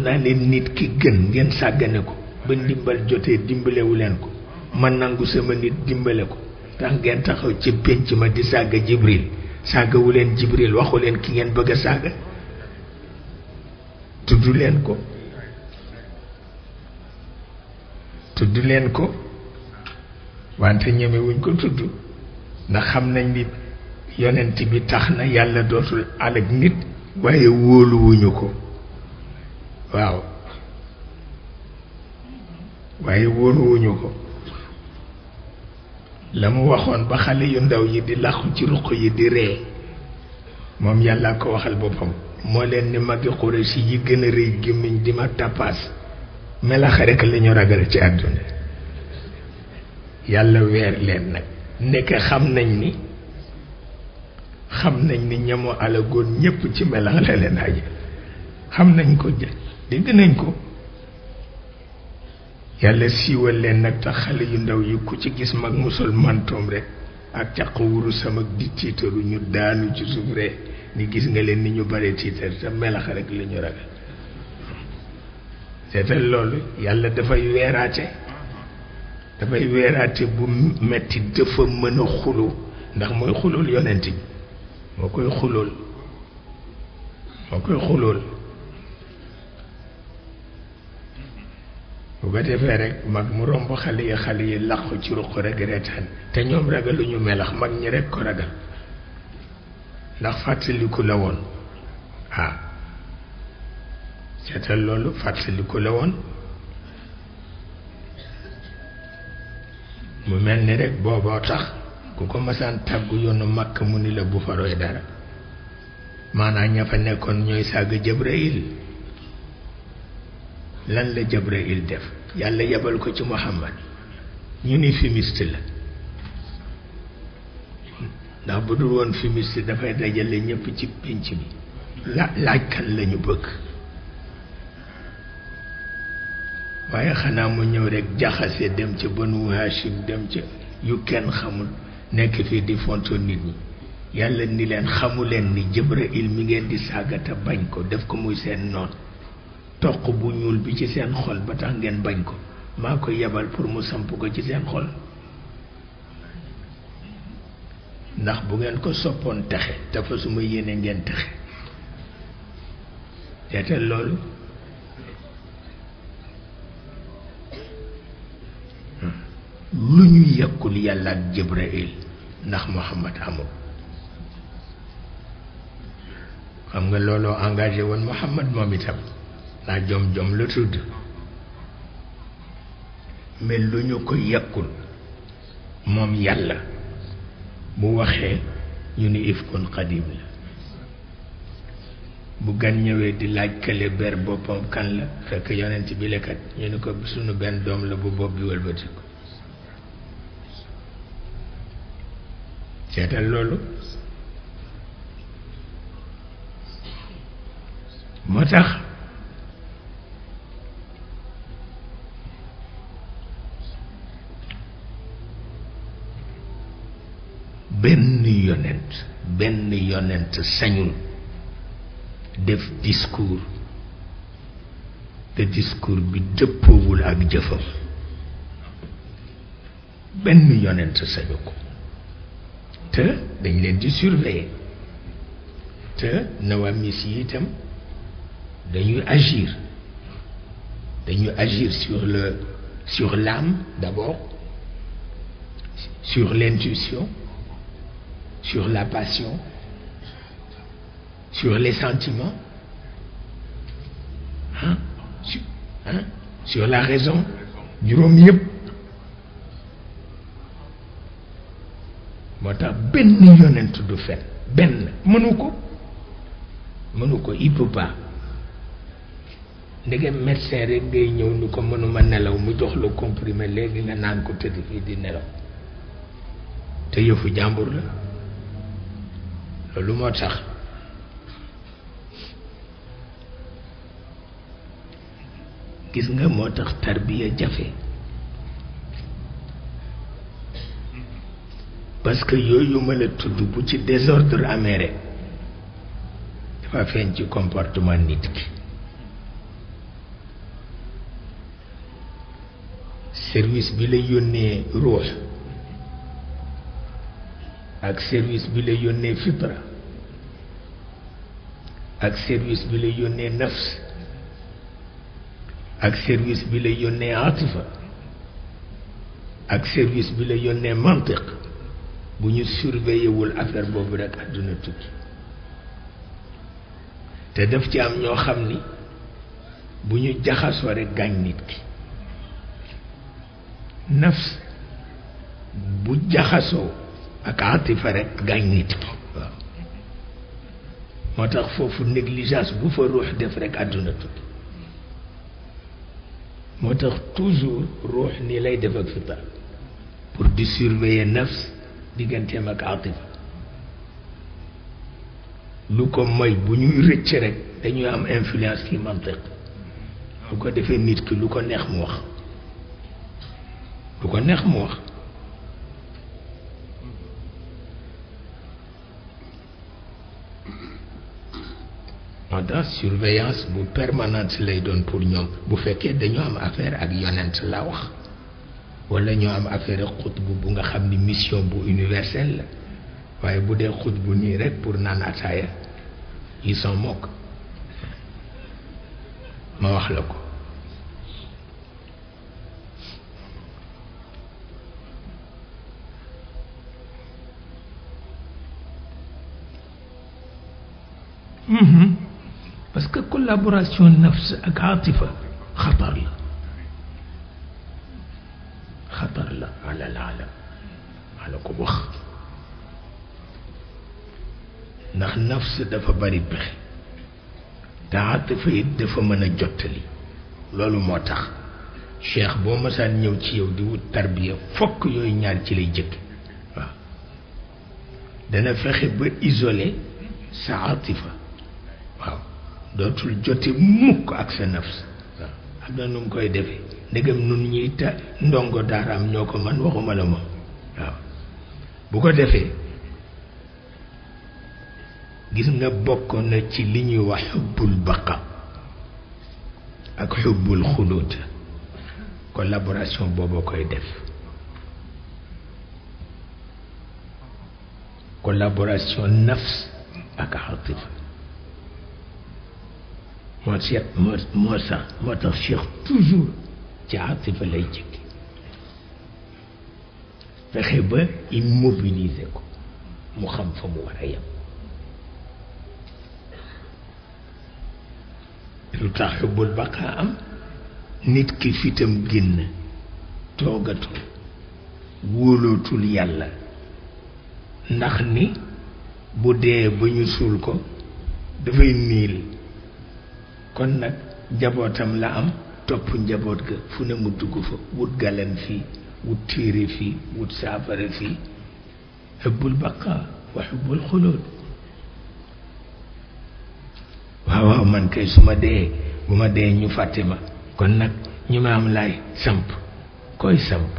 naa leen nit ki gën ngeen sàggane ko ba ndimbal jotee dimbalewu leen ko man nangu sama nit dimbale ko tax ngeen taxaw ci pénc ma di sàgga Jibril sàggawu leen Jibril waxu leen ki ngeen bëgg a sàgga tudd leen ko wante ñemewuñ ko tudd ndax xam nañ ni yonent bi tax na yàlla dootul alag nit waaye wóoluwuñu ko waaw waaye wóoluwuñu ko la mu waxoon ba xale yu ndaw yi di làqu ci ruq yi di ree moom yàlla ko waxal boppam moo leen ni magi Quraysh yi gën a rëy gémmiñ di ma tappaas melax rekk la ñu ragal ci àdduna yàlla weer leen nag nekk xam nañ ni ñamu alagoon ñépp ci melax la leen aje xam nañ ko dégg nañ ko yàlla siiwal leen nag tax xale yu ndaw yi ku ci gis mag musul mantoom rek ak caq wuru sama di tiitaru ñu daanu ci suuf rek ni gis nga leen ni ñu bare tiitar te melax rek la ñu ragal seetal loolu yàlla dafay weeraate bu metti dafa mën a xuloo ndax mooy xulool yonent bi moo koy xulool bu ko defee rek mag mu romb xale yi làqu ci ruq rek reetaan te ñoom ragaluñu melax mag ñi rek ko ragal ndax fàttaliku la woon seetal loolu fàttaliku la woon mu mel ni rek booboo tax ku ko masaan tàggu yoonu Makka mu ni la bu fa roy dara maanaam ña fa nekkoon ñooy sàgg Jibril lan la Jibril def yàlla yebal ko ci Muhammad ñu ni fumiste la ndax bu dul woon fumiste dafay dajale ñëpp ci pénc bi laaj kan lañu bëgg waaye xanaa mu ñëw rekk jaxase dem ca Banu Hashim dem ca yu kenn xamul nekk fii di fonto nit ñi yàlla ni leen xamu leen ni Jibril mi ngeen di sàggata bañ ko def ko muy seen noon toq bu ñuul bi ci seen xol ba tax ngeen bañ ko maa ko yebal pour mu samp ko ci seen xol ndax bu ngeen ko soppoon texe te fa suma yéene ngeen texe seetal loolu lu ñu yekkul yàlla ak Jibril ndax Muhammad amul xam nga looloo engagé woon Muhammad moom itam ndax jom la tudd mais lu ñu ko yekkul moom yàlla bu waxee ñu ni ifkun qadim la bu gan ñëwee di laaj kële ber boppam kan la fekk yonent bi lekkat ñu ni ko sunu benn doom la bu bopp bi wëlbati ko seetal loolu moo tax benn yonent sañul def discours te discours bi dëppoowul ak jëfam benn yonent sañu ko te dañ leen di surveiller te nawamis yi itam dañuy agir sur l'âme d'abord, sur l'intuition, sur la passion, sur les sentiments, sur la raison, juróom yëpp moo tax benn yonent du fen benn mënu ko il peut pas ndegem médecin rek ngay ñëw ni ko mënuma nelaw mu jox la comprimé léegi nga naan ko tëdd fii di nelaw te yëfu jàmbur la loolu moo tax gis nga moo tax tarbiya jafe parce que yooyu ma la tudd bu ci désordre amee rek dafa feeñ ci comportement nit ki service bi la yónnee ruux ak service bi la yónnee fitra ak service bi la yónnee nafs ak service bi la yónnee atifa ak service bi la yónnee mantiq bu ñu surveiller wul affaire boobu rek àdduna tukki te daf ci am ñoo xam ni bu ñu jaxasoo rek gaañ nit ki nafs bu jaxasoo ak atifa rek gaañ nit ki waaw moo tax foofu négligence bu fa ruux def rek àdduna tukki moo tax toujours ruux nii lay def ak fitra pour di surveiller nafs digganteem ak atifa lu ko moy bu ñuy rëcc rek dañuy am influence ci mantiq bu ko defee nit ki lu ko neex mu wax lu ko neex mu wax moo tax surveillance bu permanente lay doon pour ñoom bu fekkee dañoo am affaire ak yonent la wax wala ñoo am affaire ak xutbu bu nga xam ni mission bu universelle la waaye bu dee xutbu nii rek pour naan ataaya ils s'en moquent ma wax la ko parce que collaboration nafs ak atifa xatar la ala alalam ala ko wax ndax nafs dafa bari pexe te atifa it dafa mën a jottali loolu moo tax cheikh boo masaan ñëw ci yow di wut tarbiya fokk yooyu ñaar ci lay jëkk waaw dana fexe ba isolé sa atifa waaw dootul jote mukk ak sa nafs waaw am na nu mu koy defee ndegam nun ñuy ta ndongo daaraam ñoo ko man waxuma la moom waaw bu ko defee gis nga bokk na ci li ñuy wax xubbul baqa ak xubbul xuluut collaboration boobu koy def collaboration nafs ak atifa moo tax cheikh toujours ci atifa lay jëkki fexe ba immobiliser ko mu xam fa mu war a yem lu tax xubbul baqa am nit ki fitam génn toogatul wóolootul yàlla ndax ni bu dee ba ñu suul ko dafay niil kon nag njabootam la am topp njaboot ga fu ne mu dugg fa wut galan fii wut téere fii wut saafara fii xubbul baqa wa xubbul xulóot waaw man kay su ma dee bu ma dee ñu fàtte ma kon nag ñu ma am laay samp koy samp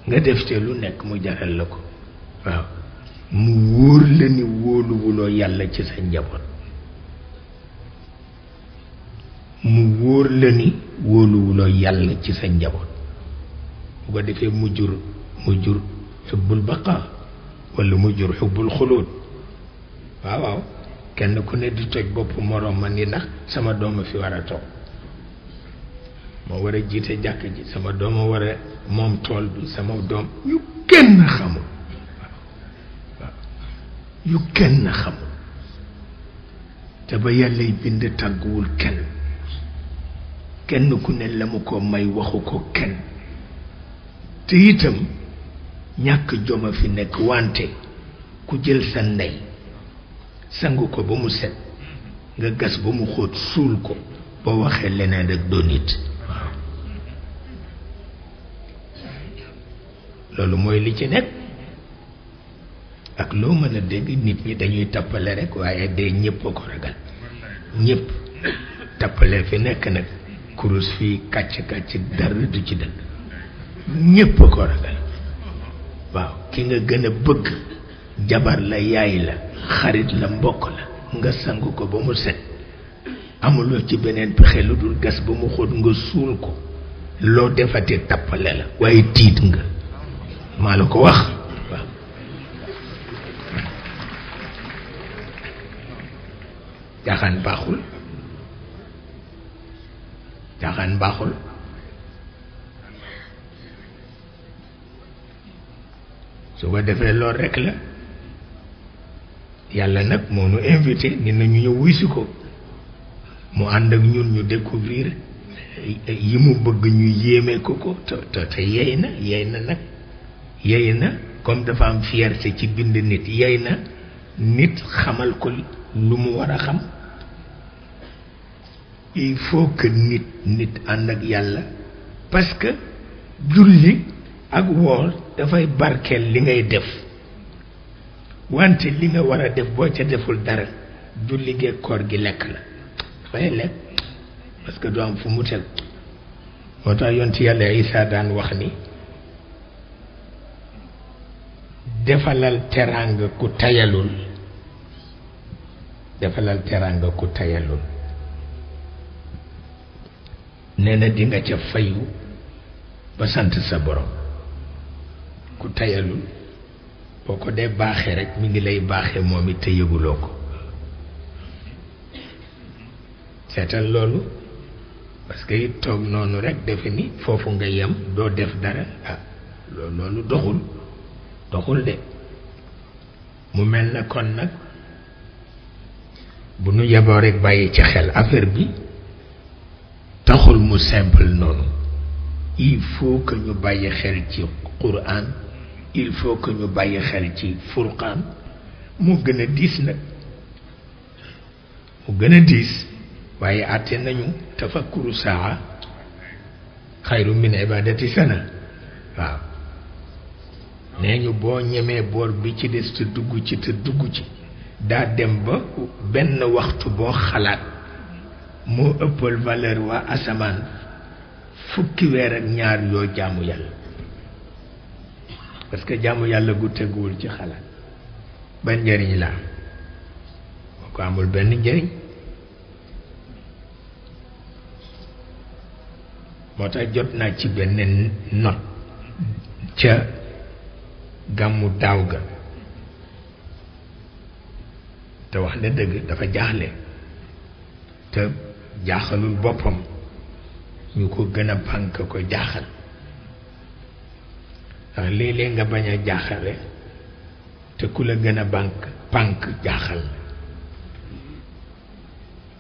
nga def te lu nekk mu jaral la ko waaw mu wóor la ni wóoluwuloo yàlla ci sa njaboot mu wóor la ni wóoluwuloo yàlla ci sa njaboot bu ko defee mu jur xubbul baqa wala mu jur xubbul xuluut waaw kenn ku ne di toj bopp moroom ma ni ndax sama dooma fi war a toog moo war a jiite jàkk ji sama dooma war a moom tool bi sama doom yu kenn xamul yu kenn xamul te ba yàllay bind tàgguwul kenn ku ne la mu ko may waxu ko kenn te itam ñàkk joma fi nekk wante ku jël sa ndey sangu ko ba mu set nga gas ba mu xóot suul ko boo waxee leneen rek doo nit loolu mooy li ci nekk ak loo mën a dégg nit ñi dañuy tappale rek waaye dee ñépp a ko ragal ñépp tappale fi nekk nag kurus fii kàcc dara du ci dëgg ñépp a ko ragal waaw ki nga gën a bëgg jabar la yaay la xarit la mbokk la nga sangu ko ba mu set amuloo ci beneen pexe lu dul gas ba mu xóot nga suul ko loo defati tappale la waaye tiit nga maa la ko wax waaw jaaxaan baaxul jaaxaan baaxul su ko defee lool rekk la yàlla nag moo nu invité ni nañu ñëw wuy si ko mu ànd ak ñun ñu découvrir yi mu bëgg ñu yéeme ko te yey na nag yey na comme dafa am fierté ci bind nit yey na nit xamal ko lu mu war a xam il faut que nit ànd ak yàlla parce que julli ak woor dafay barkeel li ngay def wante li nga war a def boo ca deful dara julli gee koor gi lekk la dafay lekk parce que doo am fu mu teg moo tax yonti yàlla Isaa daan wax ni defalal teraanga ku tayalul defalal teraanga ku tayalul nee na di nga ca fayu ba sant sa borom ku tayalul boo ko dee baaxee rek mi ngi lay baaxee moom it te yëguloo ko seetal loolu parce que it toog noonu rek defe ni foofu nga yem doo def dara ah loolu doxul de mu mel na kon nag bu nu yeboo rek bàyyi ci xel affaire bi taxul mu simple noonu il faut que ñu bàyyi xel ci Qur'an il faut que ñu bàyyi xel ci Furqaan mu gën a diis nag mu gën a diis waaye àtte nañu tafakkuru saa xayru min ibadati sana waaw nee ñu boo ñemee boor bi ci des te dugg ci daa dem ba benn waxtu boo xalaat moo ëppal valeur waa asamaan fukki weer ak ñaar yoo jaamu yàlla parce que jaamu yàlla gu teguwul ci xalaat ban njëriñ la boo ko amul benn njëriñ moo tax jot naa ci benn not ca gàmmu daaw ga te wax ne dëgg dafa jaaxle te jaaxalul boppam ñu ko gën a pànk ko jaaxal ndax léeg-léeg nga bañ a jaaxale te ku la gën a pànk jaaxal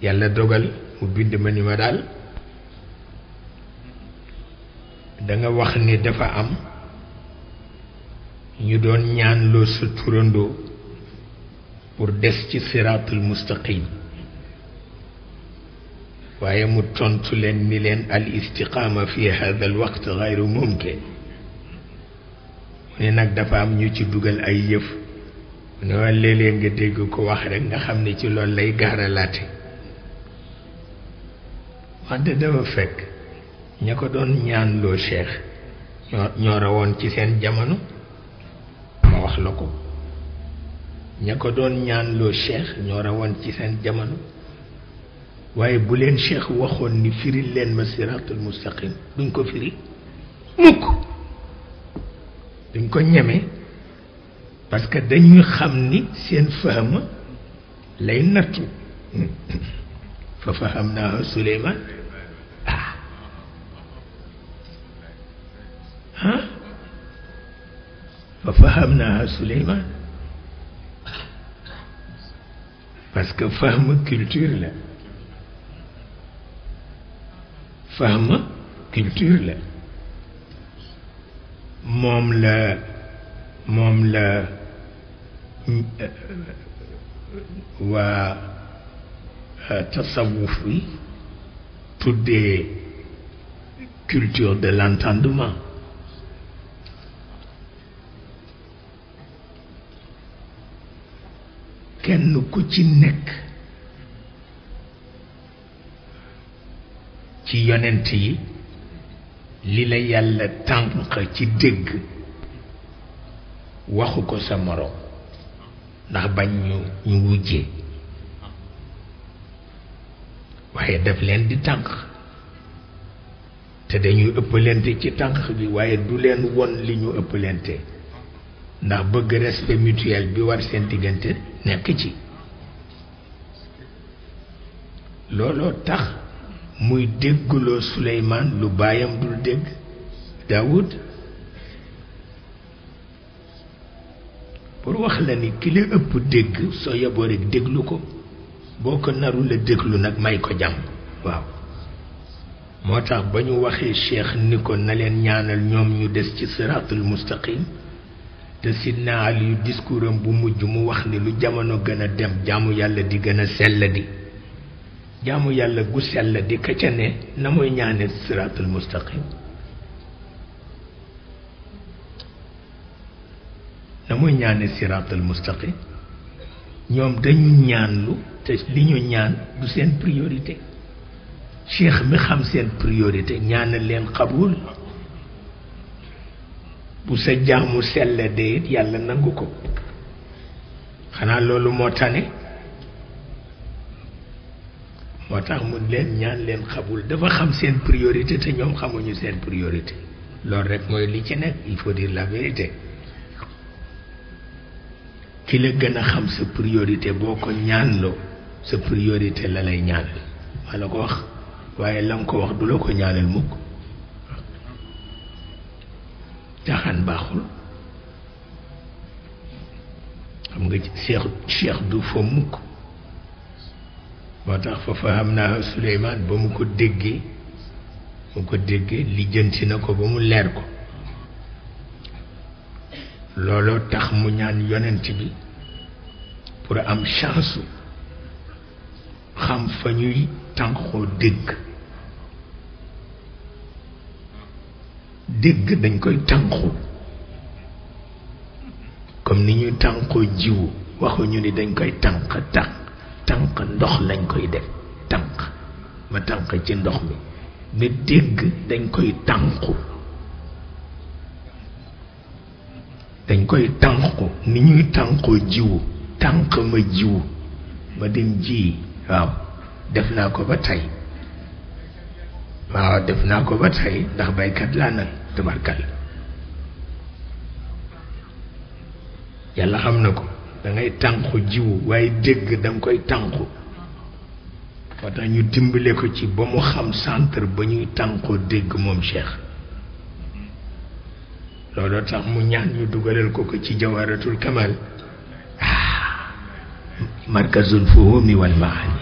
yàlla dogal mu bind ma ni ma daal danga wax ni dafa am ñu doon ñaan loo sa turandoo pour des ci siraatul mustaqim waaye mu tontu leen ni leen al istiqaama fi hada al waqt gayru mumkin mu ne nag dafa am ñu ci dugal ay yëf mu ne waa léeg-léeg nga dégg ko wax rek nga xam ne ci loolu lay gaaralaate wante dafa fekk ña ko doon ñaan loo cheikh ñoo rawoon ci seen jamono ma wax la ko ña ko doon ñaan loo cheikh ñoo rawoon ci seen jamono waaye bu leen cheikh waxoon ni firi leen ma siratul mustaqim duñ ko firi mukk duñ ko ñeme parce que dañuy xam ni seen fahma lay nattu fa fahamnaaha Suleymaan fa fahamnaaha Suleymaan parce que fahma culture la fahma culture la moom la waa tasawuf bi tuddee culture de l'entendement kenn ku ci nekk ci yonent yi li la yàlla tànq ci dégg waxu ko sa moroom ndax bañ ñu wujjee waaye daf leen di tànq te dañuy ëppalante ci tànq bi waaye du leen won li ñu ëppalante ndax bëgg respect mutuel bi war seen diggante nekk ci looloo tax muy déggloo Suleymaan lu baayam dul dégg Daawud pour wax la ni ki la ëpp dégg soo yeboo rek déglu ko boo ko narul a déglu nag may ko jàmm waaw moo tax ba ñu waxee cheikh ni ko na leen ñaanal ñoom ñu des ci siraatul mustaqim te sidna Ali yu discours am bu mujj mu wax ni lu jamono gën a dem jaamu yàlla di gën a sell di jaamu yàlla gu sell di ka ca ne na muy ñaane siraatul mustaqim na muy ñaane siraatul mustaqim ñoom dañu ñaanlu te li ñu ñaan du seen priorité cheikh mi xam seen priorité ñaanal leen xabul bu sa jaamu sell de it yàlla nangu ko xanaa loolu moo tane moo tax mu leen ñaan leen xabul dafa xam seen priorité te ñoom xamuñu seen priorité loolu rek mooy li ci nekk il faut dire la vérité ki la gën a xam sa priorité boo ko ñaanloo sa priorité la lay ñaanal wala ko wax waaye la nga ko wax du la ko ñaanal mukk caaxaan baaxul xam nga cheikh du fa mukk moo tax fa faham naa Suleymaan ba mu ko déggee lijjanti na ko ba mu leer ko looloo tax mu ñaan yonent bi pour am chance xam fa ñuy tànqoo dégg dañ koy tànqu comme ni ñuy tànqoo jiwu waxuñu ni dañ koy tànq ndox lañ koy def tànq ma tànq ci ndox mi mais dégg dañ koy tànqu ni ñuy tànqoo jiwu tànq ma jiwu ma dem ji waaw def naa ko ba tey ndax baykat laa nag tabarkal yàlla xam na ko da ngay tànqu jiwu waaye dégg da nga koy tànqu moo tax ñu dimbale ko ci ba mu xam centre ba ñuy tànqoo dégg moom cheikh looloo tax mu ñaan ñu dugalal ko ci jawaratul kamal markazul fuhumi wal maani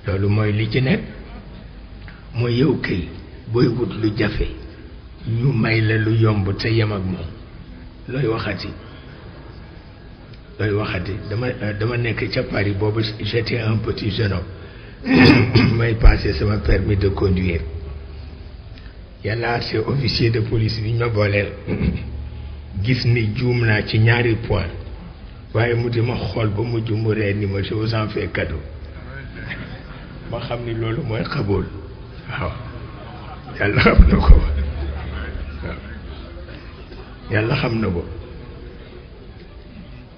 loolu mooy li ci nekk mooy yow kay booy wut lu jafe ñu may la lu yomb te yem ak moom looy waxati dama nekk ca Paris boobu j'étais un petit jeune homme may passé sama permis de conduire yàlla c'est officier de police bi ñu ma booleel gis ni juum naa ci ñaari point waaye mu di ma xool ba mujj mu ree ni ma je vous en fais cadeau ma xam ni loolu mooy xabool waaw yàlla xam na ko waaw yàlla xam na ko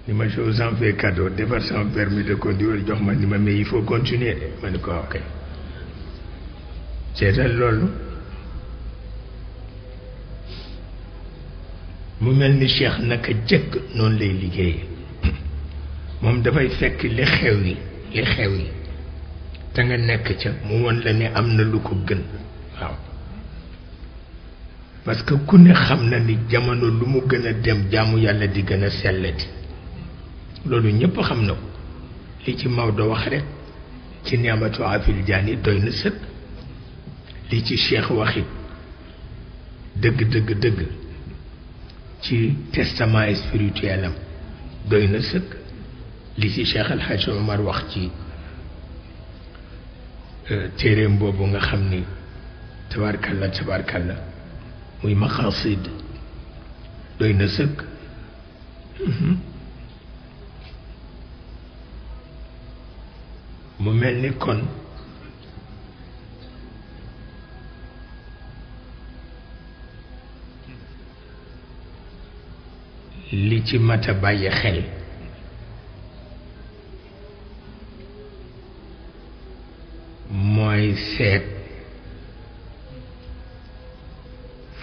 ni ma je vous en fais cadeau defar sama permis de conduire jox ma ni ma mais il faut continuer ma ni ko ok seetal loolu mu mel ni cheikh naka jëkk noonu lay liggéeyee moom dafay fekk li xew yi te nga nekk ca mu won la ne am na lu ko gën waaw parce que ku ne xam na ni jamono lu mu gën a dem jaamu yàlla di gën a sellati loolu ñëpp xam na ko li ci Maodo wax rek ci ni'matu afil jaani doy na sëkk li ci cheikh waxit dëgg ci testament spirituel am doy na sëkk li ci cheikh El Hadj Omar wax ci téeréem boobu nga xam ni tabarkalla muy maqasid doy na sëkk mu mel ni kon li ci mat a bàyyi xel mooy seet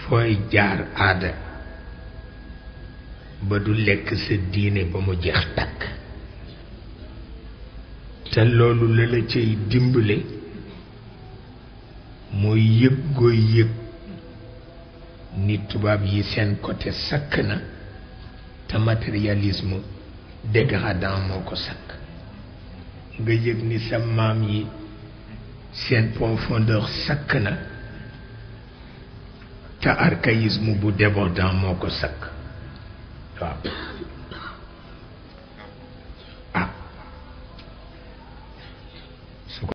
fooy jaar aada ba du lekk sa diine ba mu jeex takk te loolu la la cay dimbale mooy yëg gooy yëg ni tubaab yi seen côté sakk na te matérialisme dégradant moo ko sakk nga yëg ni sa maam yi seen profondeur sakk na te archaïsme bu débordant moo ko sakk waaw